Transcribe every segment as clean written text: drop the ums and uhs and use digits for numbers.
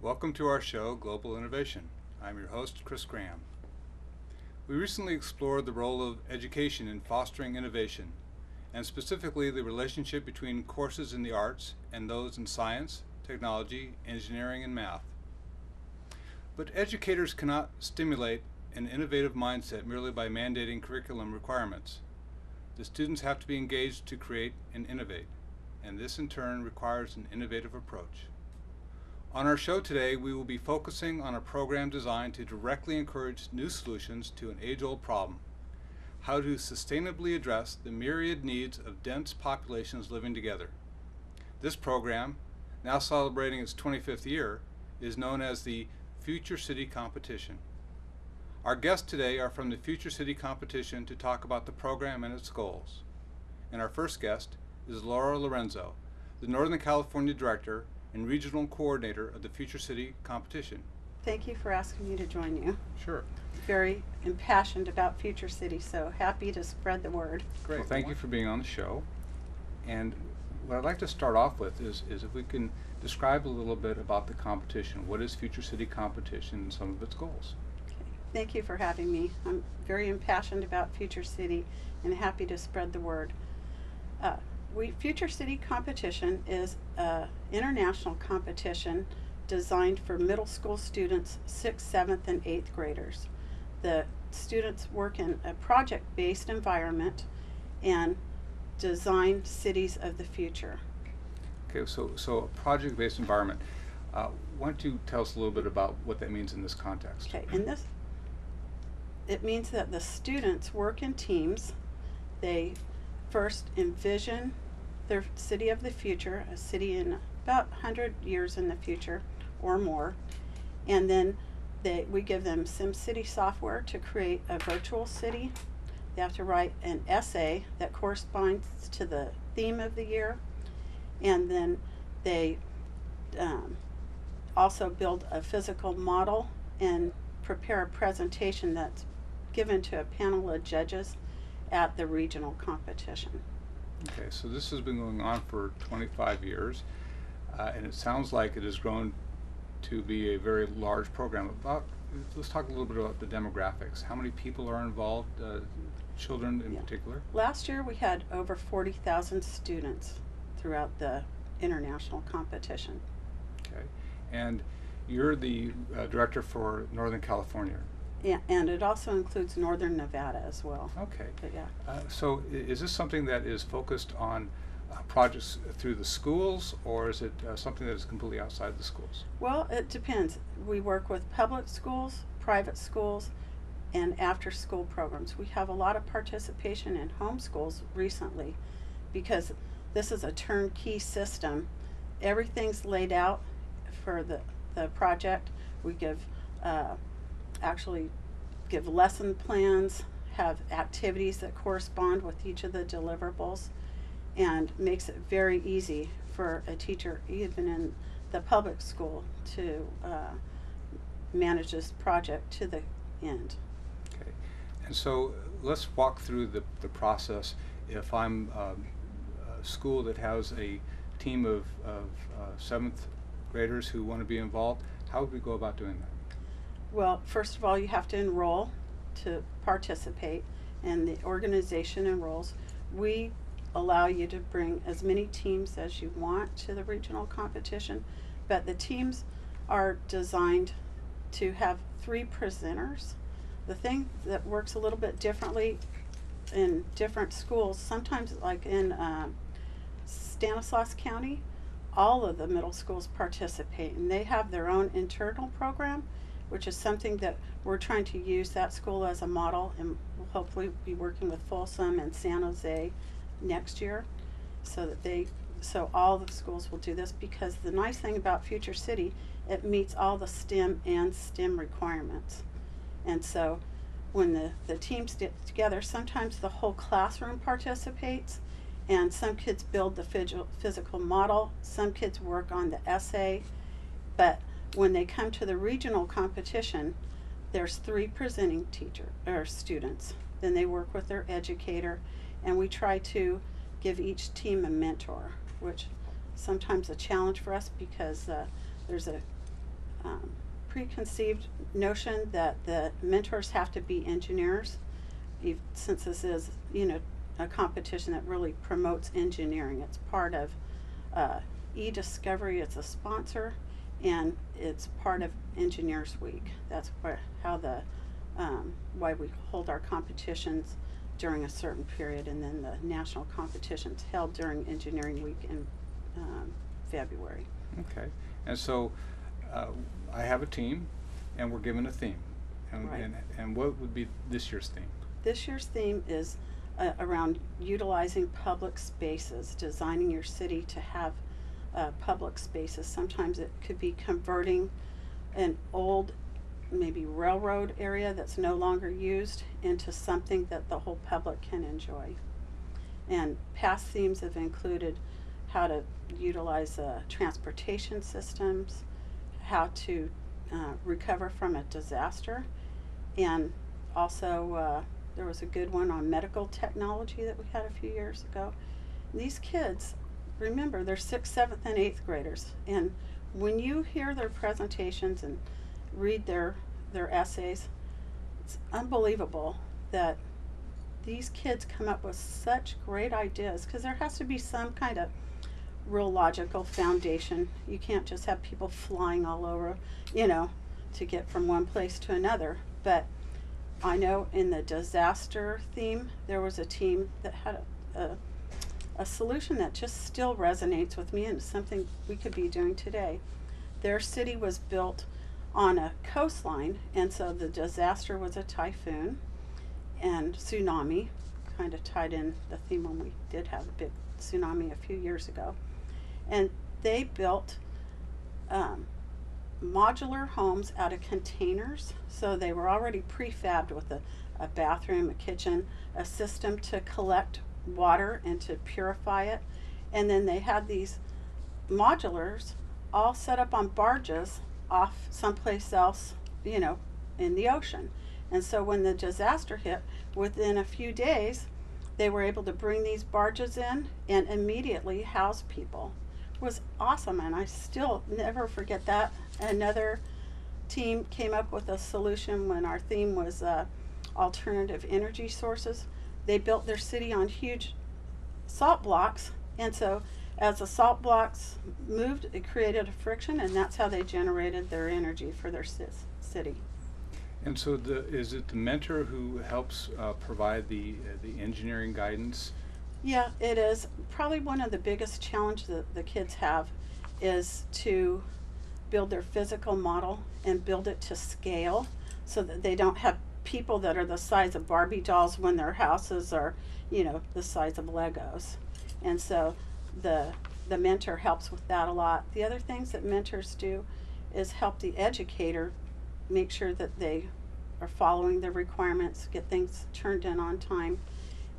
Welcome to our show, Global Innovation. I'm your host, Chris Graham. We recently explored the role of education in fostering innovation, and specifically the relationship between courses in the arts and those in science, technology, engineering, and math. But educators cannot stimulate an innovative mindset merely by mandating curriculum requirements. The students have to be engaged to create and innovate, and this in turn requires an innovative approach. On our show today, we will be focusing on a program designed to directly encourage new solutions to an age-old problem: how to sustainably address the myriad needs of dense populations living together. This program, now celebrating its 25th year, is known as the Future City Competition. Our guests today are from the Future City Competition to talk about the program and its goals. And our first guest is Laura Lorenzo, the Northern California Director and Regional Coordinator of the Future City Competition. Thank you for asking me to join you. Sure. Very impassioned about Future City, so happy to spread the word. Great. Well, thank you for being on the show. And what I'd like to start off with is if we can describe a little bit about the competition. What is Future City Competition and some of its goals? Okay. Thank you for having me. I'm very impassioned about Future City and happy to spread the word. Future City Competition is an international competition designed for middle school students, 6th, 7th, and 8th graders. The students work in a project-based environment and design cities of the future. Okay, so a project-based environment. Why don't you tell us a little bit about what that means in this context? Okay, it means that the students work in teams. They first envision their city of the future, a city in about 100 years in the future or more, and then we give them SimCity software to create a virtual city. They have to write an essay that corresponds to the theme of the year, and then they also build a physical model and prepare a presentation that's given to a panel of judges at the regional competition. Okay, so this has been going on for 25 years, and it sounds like it has grown to be a very large program. Let's talk a little bit about the demographics. How many people are involved, children in particular? Last year we had over 40,000 students throughout the international competition. Okay, and you're the director for Northern California. Yeah, and it also includes Northern Nevada as well. Okay. But yeah. So is this something that is focused on projects through the schools, or is it something that is completely outside the schools? Well, it depends. We work with public schools, private schools, and after-school programs. We have a lot of participation in homeschools recently because this is a turnkey system. Everything's laid out for the project. We actually give lesson plans, have activities that correspond with each of the deliverables, and makes it very easy for a teacher, even in the public school, to manage this project to the end. Okay, and so let's walk through the process. If I'm a school that has a team of 7th graders who want to be involved, how would we go about doing that? Well, first of all, you have to enroll to participate, and the organization enrolls. We allow you to bring as many teams as you want to the regional competition, but the teams are designed to have 3 presenters. The thing that works a little bit differently in different schools, sometimes like in Stanislaus County, all of the middle schools participate, and they have their own internal program, which is something that we're trying to use that school as a model, and we'll hopefully be working with Folsom and San Jose next year so all the schools will do this, because the nice thing about Future City, it meets all the STEM and STEM requirements. And so when the teams get together, sometimes the whole classroom participates, and some kids build the physical model, some kids work on the essay, but when they come to the regional competition, there's 3 presenting students. Then they work with their educator, and we try to give each team a mentor, which sometimes a challenge for us because there's a preconceived notion that the mentors have to be engineers, since this is, a competition that really promotes engineering. It's part of eDiscovery. It's a sponsor, and it's part of Engineers Week. That's why we hold our competitions during a certain period, and then the national competitions held during Engineering Week in February. Okay. And so I have a team, and we're given a theme. Right. And what would be this year's theme? This year's theme is around utilizing public spaces, designing your city to have public spaces. Sometimes it could be converting an old, maybe railroad area that's no longer used into something that the whole public can enjoy. And past themes have included how to utilize transportation systems, how to recover from a disaster, and also there was a good one on medical technology that we had a few years ago. And these kids, remember, they're 6th, 7th, and 8th graders, and when you hear their presentations and read their essays, it's unbelievable that these kids come up with such great ideas, because there has to be some kind of real logical foundation. You can't just have people flying all over, to get from one place to another. But I know in the disaster theme, there was a team that had a solution that just still resonates with me, and something we could be doing today. Their city was built on a coastline, and so the disaster was a typhoon and tsunami, kind of tied in the theme when we did have a big tsunami a few years ago. And they built modular homes out of containers. So they were already prefabbed with a bathroom, a kitchen, a system to collect water and to purify it. And then they had these modulars all set up on barges off someplace else, in the ocean. And so when the disaster hit, within a few days, they were able to bring these barges in and immediately house people. It was awesome, and I still never forget that. Another team came up with a solution when our theme was alternative energy sources. They built their city on huge salt blocks, and so as the salt blocks moved, it created a friction, and that's how they generated their energy for their city. And so is it the mentor who helps provide the engineering guidance? Yeah, it is. Probably one of the biggest challenges that the kids have is to build their physical model and build it to scale, so that they don't have people that are the size of Barbie dolls when their houses are, the size of Legos. And so the mentor helps with that a lot. The other things that mentors do is help the educator make sure that they are following the requirements, get things turned in on time.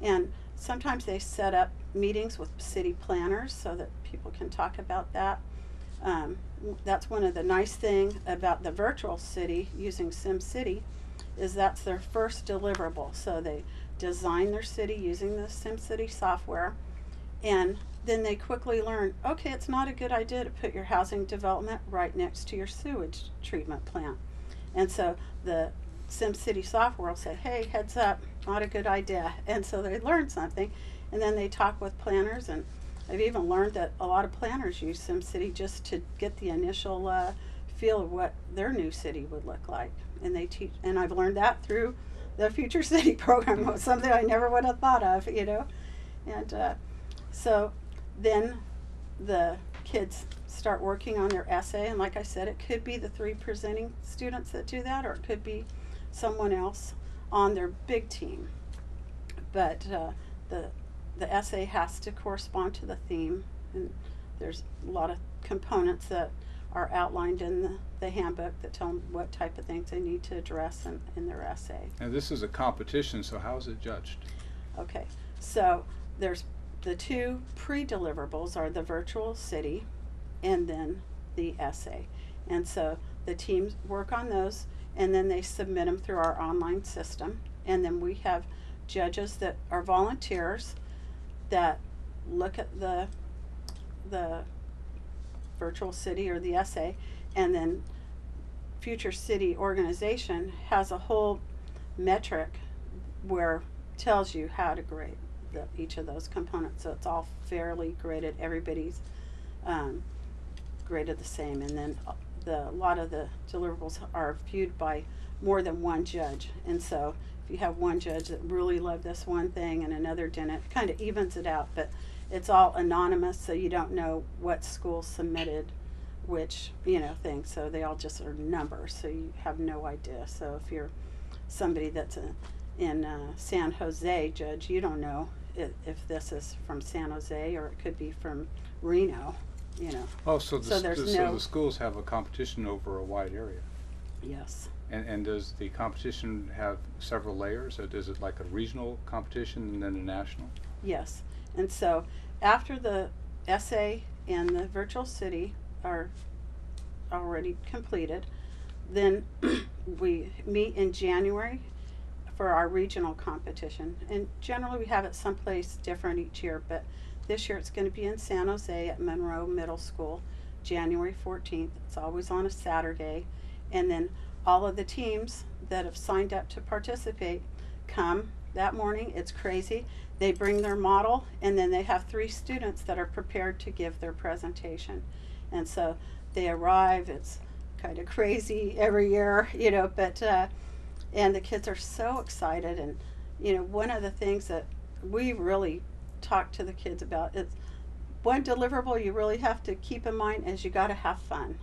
And sometimes they set up meetings with city planners so that people can talk about that. That's one of the nice things about the virtual city using SimCity, is that's their first deliverable. So they design their city using the SimCity software, and then they quickly learn, okay, it's not a good idea to put your housing development right next to your sewage treatment plant. And so the SimCity software will say, hey, heads up, not a good idea. And so they learn something, and then they talk with planners, and I've even learned that a lot of planners use SimCity just to get the initial feel of what their new city would look like. And they teach, and I've learned that through the Future City program. It was something I never would have thought of, And so then the kids start working on their essay, and like I said, it could be the 3 presenting students that do that, or it could be someone else on their big team. But the essay has to correspond to the theme, and there's a lot of components that are outlined in the handbook that tell them what type of things they need to address in their essay. And this is a competition, so how is it judged? Okay, so there's the 2 pre-deliverables are the virtual city and then the essay. And so the teams work on those, and then they submit them through our online system. And then we have judges that are volunteers that look at the virtual city or the essay, and then Future City organization has a whole metric where it tells you how to grade each of those components. So it's all fairly graded. Everybody's graded the same, and then a lot of the deliverables are viewed by more than one judge. And so if you have one judge that really loved this one thing and another didn't, it kind of evens it out. But it's all anonymous, so you don't know what school submitted which thing. So they all just are numbers, so you have no idea. So if you're somebody that's in San Jose, judge, you don't know if this is from San Jose or it could be from Reno. Oh, so So the schools have a competition over a wide area. Yes. And does the competition have several layers? Is it like a regional competition and then a national? Yes. And so after the essay and the virtual city are already completed, then we meet in January for our regional competition. And generally we have it someplace different each year, but this year it's going to be in San Jose at Monroe Middle School, January 14th. It's always on a Saturday. And then all of the teams that have signed up to participate come that morning. It's crazy. They bring their model, and then they have 3 students that are prepared to give their presentation. And so they arrive. It's kind of crazy every year, but and the kids are so excited. And one of the things that we really talk to the kids about is one deliverable you really have to keep in mind is you got to have fun.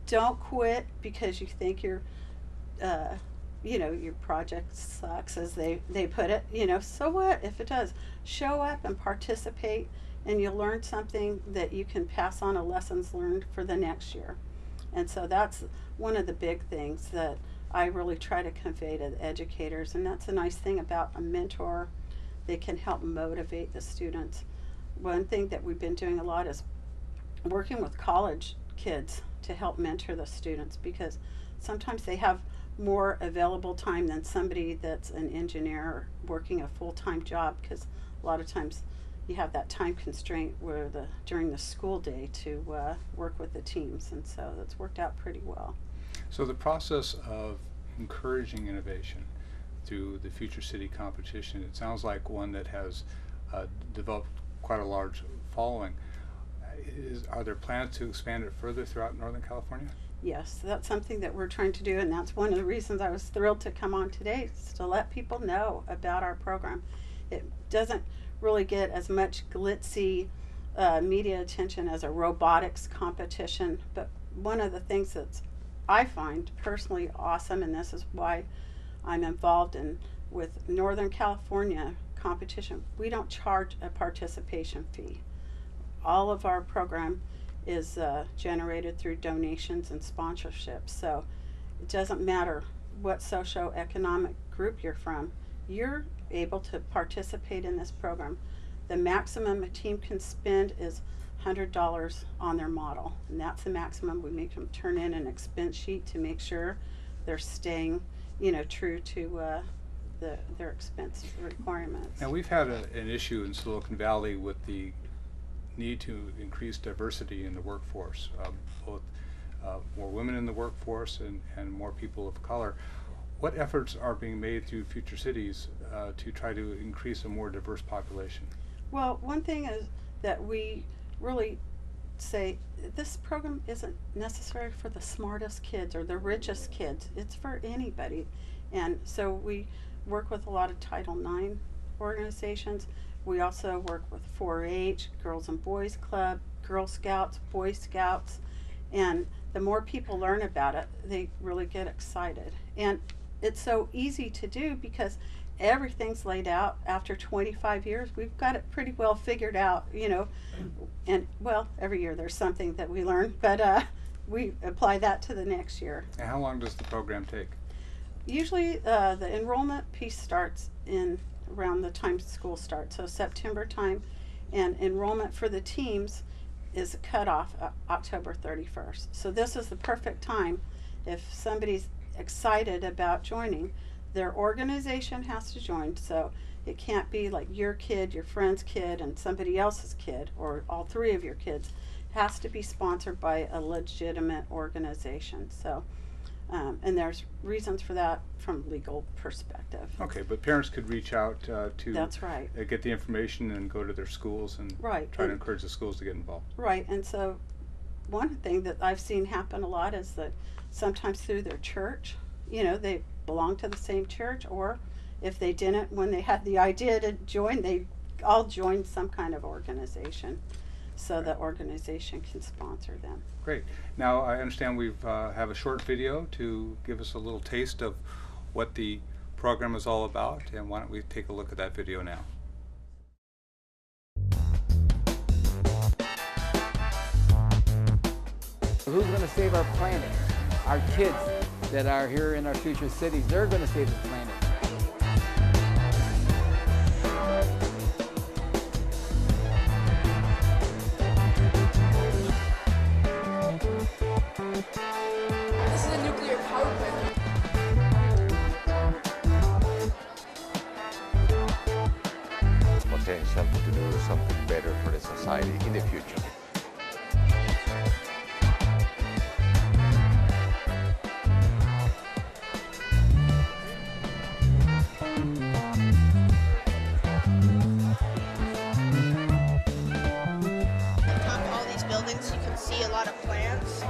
Don't quit because you think your project sucks, as they put it. So what if it does? Show up and participate, and you'll learn something that you can pass on, a lessons learned for the next year. And so that's one of the big things that I really try to convey to the educators. And that's a nice thing about a mentor. They can help motivate the students. One thing that we've been doing a lot is working with college kids to help mentor the students, because sometimes they have more available time than somebody that's an engineer or working a full-time job, because a lot of times you have that time constraint where during the school day to work with the teams, and so that's worked out pretty well. So the process of encouraging innovation through the Future City competition, it sounds like one that has developed quite a large following. Are there plans to expand it further throughout Northern California? Yes, that's something that we're trying to do, and that's one of the reasons I was thrilled to come on today, is to let people know about our program. It doesn't really get as much glitzy media attention as a robotics competition, but one of the things that I find personally awesome, and this is why I'm involved with Northern California competition, we don't charge a participation fee. All of our program is generated through donations and sponsorships. So it doesn't matter what socioeconomic group you're from, you're able to participate in this program. The maximum a team can spend is $100 on their model, and that's the maximum. We make them turn in an expense sheet to make sure they're staying true to their expense requirements. Now, we've had an issue in Silicon Valley with the need to increase diversity in the workforce, both more women in the workforce and more people of color. What efforts are being made through Future Cities to try to increase a more diverse population? Well, one thing is that we really say this program isn't necessary for the smartest kids or the richest kids. It's for anybody. And so we work with a lot of Title IX organizations. We also work with 4-H, Girls and Boys Club, Girl Scouts, Boy Scouts, and the more people learn about it, they really get excited. And it's so easy to do because everything's laid out. After 25 years, we've got it pretty well figured out, and well, every year there's something that we learn, but we apply that to the next year. And how long does the program take? Usually the enrollment piece starts in around the time school starts, so September time, and enrollment for the teams is cut off October 31st. So this is the perfect time if somebody's excited about joining. Their organization has to join, so it can't be like your kid, your friend's kid, and somebody else's kid, or all 3 of your kids. has to be sponsored by a legitimate organization. So, and there's reasons for that from legal perspective. Okay, but parents could reach out to That's right. Get the information and go to their schools and Right. try to encourage the schools to get involved. Right, and so one thing that I've seen happen a lot is that sometimes through their church, you know, they belong to the same church, or if they didn't, when they had the idea to join, they all joined some kind of organization, so the organization can sponsor them. Great. Now I understand we have a short video to give us a little taste of what the program is all about, and why don't we take a look at that video now. Who's going to save our planet? Our kids that are here in our future cities, they're going to save the planet. This is a nuclear power plant. Potential to do something better for the society in the future. You can see a lot of plants.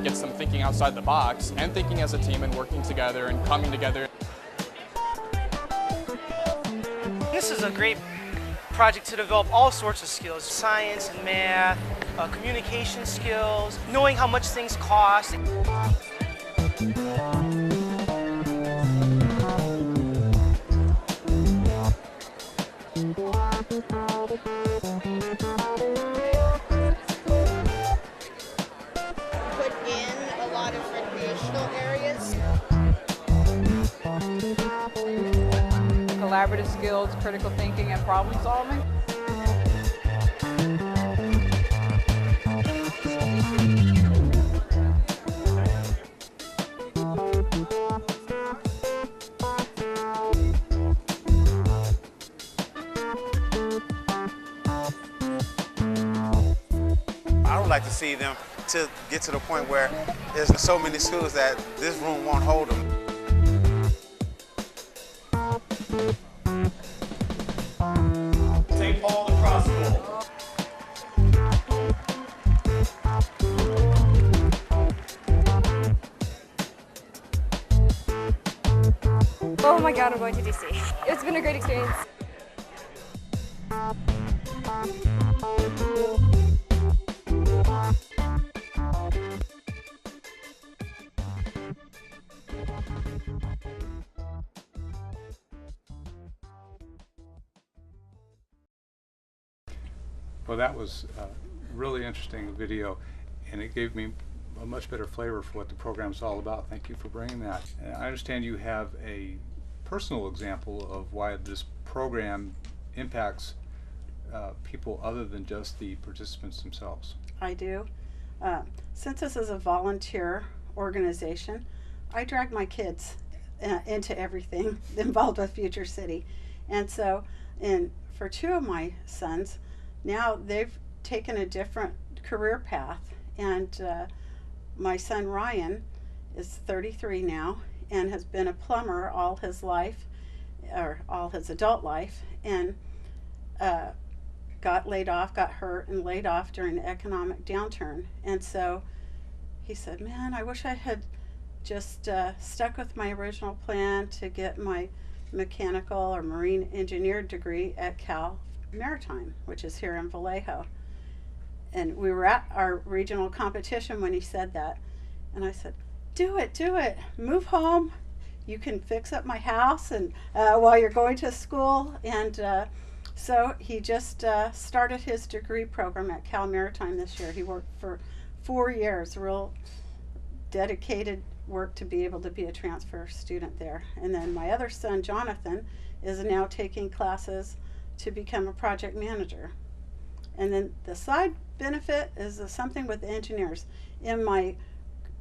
Gets them thinking outside the box and thinking as a team and working together and coming together. This is a great project to develop all sorts of skills, science and math, communication skills, knowing how much things cost. Collaborative skills, critical thinking, and problem solving. I would like to see them to get to the point where there's so many schools that this room won't hold them. St. Paul lacrosse school. Oh my God, I'm going to DC. It's been a great experience. Well, that was a really interesting video, and it gave me a much better flavor for what the program's all about. Thank you for bringing that. And I understand you have a personal example of why this program impacts people other than just the participants themselves. I do. Since this is a volunteer organization, I drag my kids into everything involved with Future City. And so for two of my sons, now they've taken a different career path. And my son Ryan is 33 now and has been a plumber all his life, or all his adult life, and got laid off, got hurt and laid off during the economic downturn. And so he said, man, I wish I had just stuck with my original plan to get my mechanical or marine engineer degree at Cal Maritime, which is here in Vallejo. And we were at our regional competition when he said that. And I said, do it, move home. You can fix up my house and while you're going to school. And so he just started his degree program at Cal Maritime this year. He worked for 4 years, real dedicated work to be able to be a transfer student there. And then my other son, Jonathan, is now taking classes to become a project manager. And then the side benefit is something with engineers. In my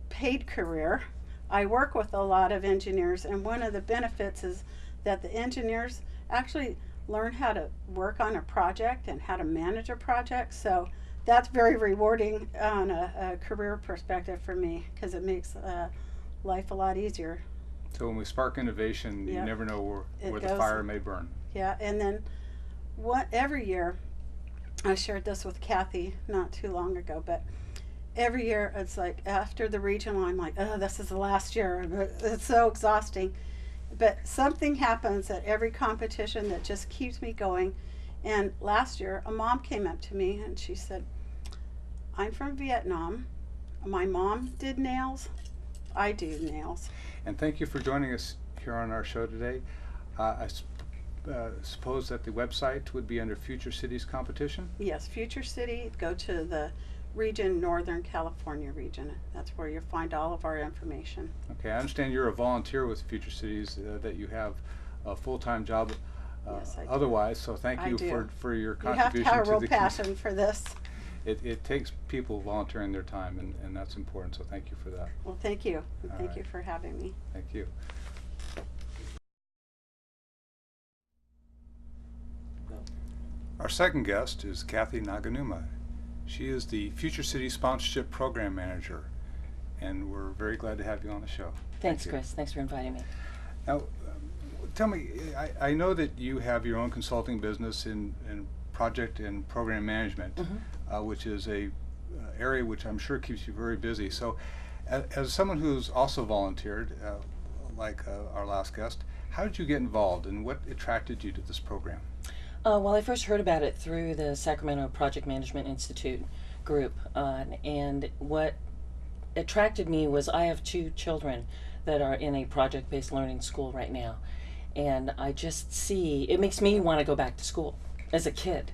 paid career, I work with a lot of engineers, and one of the benefits is that the engineers actually learn how to work on a project and how to manage a project. So that's very rewarding on a career perspective for me, because it makes life a lot easier. So when we spark innovation, you Yep. never know where the goes- fire may burn. Yeah, and then every year, I shared this with Kathy not too long ago, but every year it's like after the regional, I'm like, oh, this is the last year. It's so exhausting. But something happens at every competition that just keeps me going. And last year, a mom came up to me and she said, I'm from Vietnam. My mom did nails. I do nails. And thank you for joining us here on our show today. I suppose that the website would be under Future Cities Competition? Yes, Future City. Go to the region, Northern California region. That's where you'll find all of our information. Okay, I understand you're a volunteer with Future Cities, that you have a full-time job Yes, I do. otherwise, so thank I you do. for your You contribution have to have a real the passion for this. It takes people volunteering their time, and that's important, so thank you for that. Well, thank you. And All thank right. you for having me. Thank you. Our second guest is Kathy Naganuma. She is the Future City Sponsorship Program Manager, and we're very glad to have you on the show. Thanks, Thank you. Chris. Thanks for inviting me. Now, tell me, I know that you have your own consulting business in project and program management, which is a area which I'm sure keeps you very busy. So, as someone who's also volunteered, like our last guest, how did you get involved, and what attracted you to this program? Well, I first heard about it through the Sacramento Project Management Institute group, and what attracted me was I have 2 children that are in a project-based learning school right now, and I just see, it makes me want to go back to school as a kid.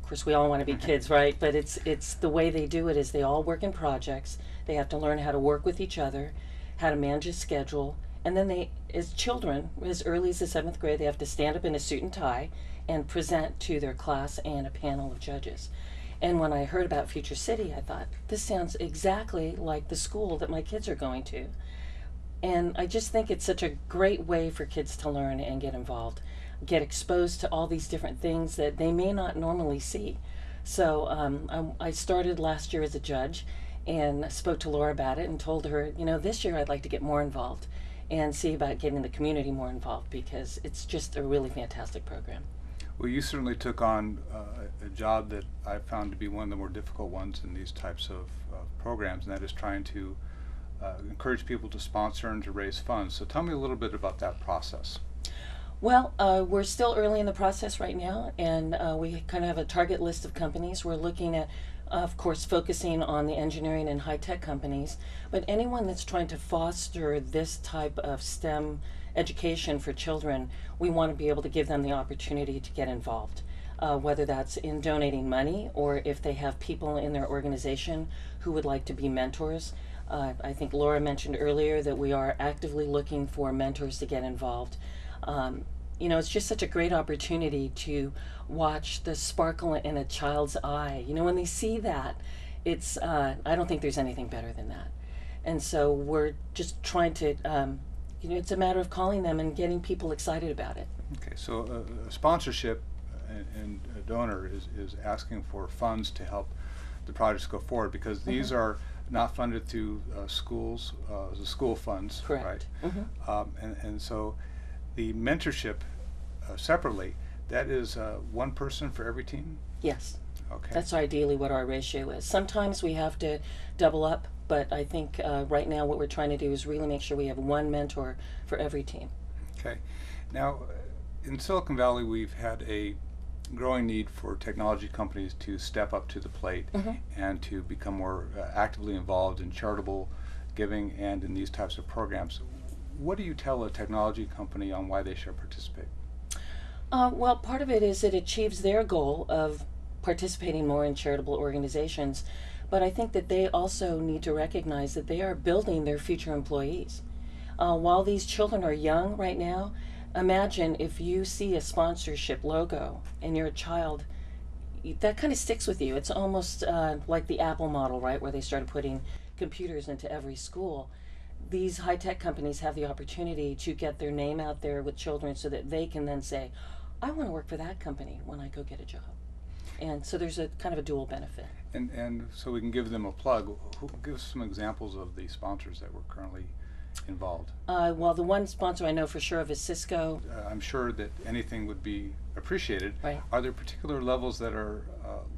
Of course, we all want to be kids, right? But it's the way they do it is they all work in projects. They have to learn how to work with each other, how to manage a schedule, and then they, as children, as early as the 7th grade, they have to stand up in a suit and tie and present to their class and a panel of judges. And when I heard about Future City, I thought, this sounds exactly like the school that my kids are going to. And I just think it's such a great way for kids to learn and get involved, get exposed to all these different things that they may not normally see. So I started last year as a judge and spoke to Laura about it and told her, you know, this year I'd like to get more involved and see about getting the community more involved, because it's just a really fantastic program. Well, you certainly took on a job that I found to be one of the more difficult ones in these types of programs, and that is trying to encourage people to sponsor and to raise funds. So tell me a little bit about that process. Well, we're still early in the process right now, and we kind of have a target list of companies. We're looking at, of course, focusing on the engineering and high-tech companies, but anyone that's trying to foster this type of STEM education for children, we want to be able to give them the opportunity to get involved, whether that's in donating money or if they have people in their organization who would like to be mentors. I think Laura mentioned earlier that we are actively looking for mentors to get involved. You know, it's just such a great opportunity to watch the sparkle in a child's eye. You know, when they see that, it's, I don't think there's anything better than that. And so we're just trying to, you know, it's a matter of calling them and getting people excited about it. Okay, so a sponsorship and a donor is asking for funds to help the projects go forward, because these are not funded through schools, the school funds, Correct. right? And so the mentorship separately, that is one person for every team? Yes. Okay. That's ideally what our ratio is. Sometimes we have to double up, but I think right now what we're trying to do is really make sure we have one mentor for every team. Okay. Now, in Silicon Valley, we've had a growing need for technology companies to step up to the plate and to become more actively involved in charitable giving and in these types of programs. What do you tell a technology company on why they should participate? Well, part of it is it achieves their goal of participating more in charitable organizations, but I think that they also need to recognize that they are building their future employees. While these children are young right now, imagine if you see a sponsorship logo and you're a child, that kind of sticks with you. It's almost like the Apple model, right, where they started putting computers into every school. These high-tech companies have the opportunity to get their name out there with children so that they can then say, I want to work for that company when I go get a job. And so there's a kind of a dual benefit. And so we can give them a plug. Give us some examples of the sponsors that were currently involved. Well, the one sponsor I know for sure of is Cisco. I'm sure that anything would be appreciated. Right. Are there particular levels that are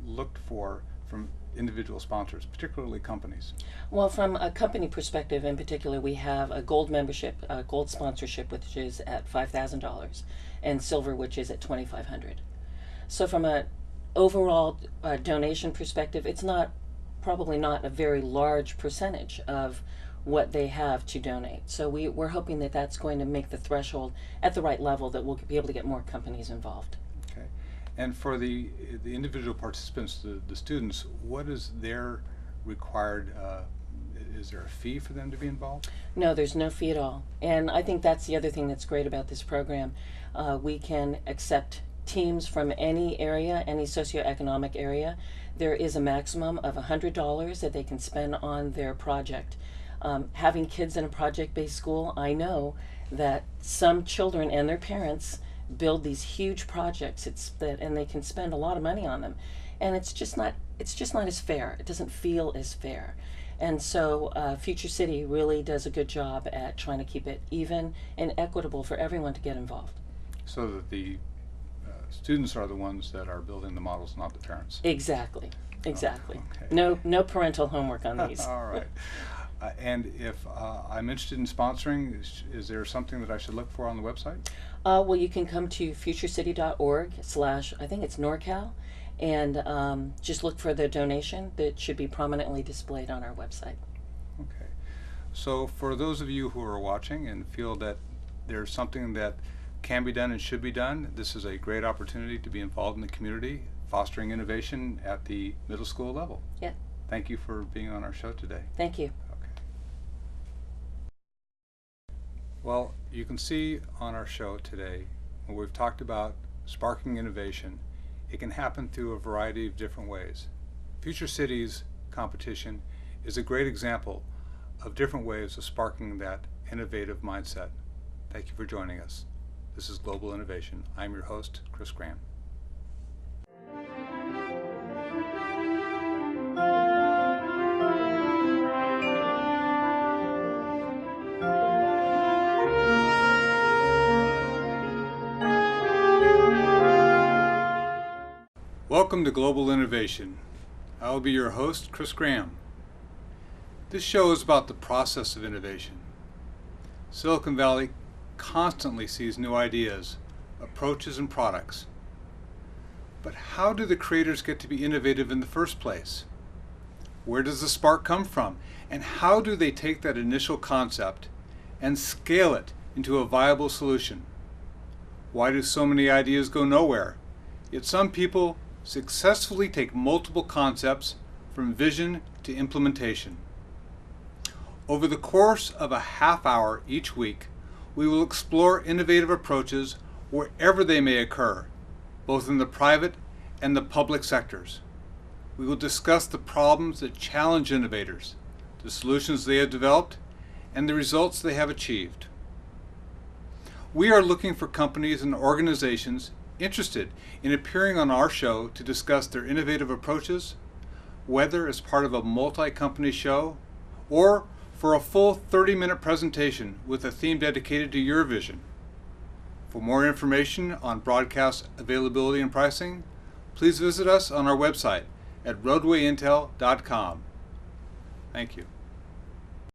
looked for from individual sponsors, particularly companies? Well, from a company perspective in particular, we have a gold membership, a gold sponsorship, which is at $5,000, and silver, which is at $2,500. So from a overall donation perspective, it's probably not a very large percentage of what they have to donate. So we're hoping that that's going to make the threshold at the right level, that we'll be able to get more companies involved. Okay. And for the individual participants, the students, what is their required, is there a fee for them to be involved? No, there's no fee at all. And I think that's the other thing that's great about this program. We can accept teams from any area, any socioeconomic area. There is a maximum of $100 that they can spend on their project. Having kids in a project-based school, I know that some children and their parents build these huge projects. And they can spend a lot of money on them, and it's just not as fair. It doesn't feel as fair. And so Future City really does a good job at trying to keep it even and equitable for everyone to get involved. So that the students are the ones that are building the models, not the parents. Exactly. Exactly. Oh, okay. No parental homework on these. All right. And if I'm interested in sponsoring, is there something that I should look for on the website? Well, you can come to futurecity.org/ I think it's NorCal, and just look for the donation that should be prominently displayed on our website. Okay. So for those of you who are watching and feel that there's something that can be done and should be done, this is a great opportunity to be involved in the community, fostering innovation at the middle school level. Yeah. Thank you for being on our show today. Thank you. Well, you can see on our show today, when we've talked about sparking innovation, it can happen through a variety of different ways. Future Cities competition is a great example of different ways of sparking that innovative mindset. Thank you for joining us. This is Global Innovation. I'm your host, Chris Graham. Welcome to Global Innovation. I will be your host, Chris Graham. This show is about the process of innovation. Silicon Valley constantly sees new ideas, approaches, and products. But how do the creators get to be innovative in the first place? Where does the spark come from? And how do they take that initial concept and scale it into a viable solution? Why do so many ideas go nowhere? Yet some people successfully take multiple concepts from vision to implementation. Over the course of a half hour each week, we will explore innovative approaches wherever they may occur, both in the private and the public sectors. We will discuss the problems that challenge innovators, the solutions they have developed, and the results they have achieved. We are looking for companies and organizations interested in appearing on our show to discuss their innovative approaches, whether as part of a multi-company show or for a full 30-minute presentation with a theme dedicated to your vision. For more information on broadcast availability and pricing, please visit us on our website at roadwayintel.com. Thank you.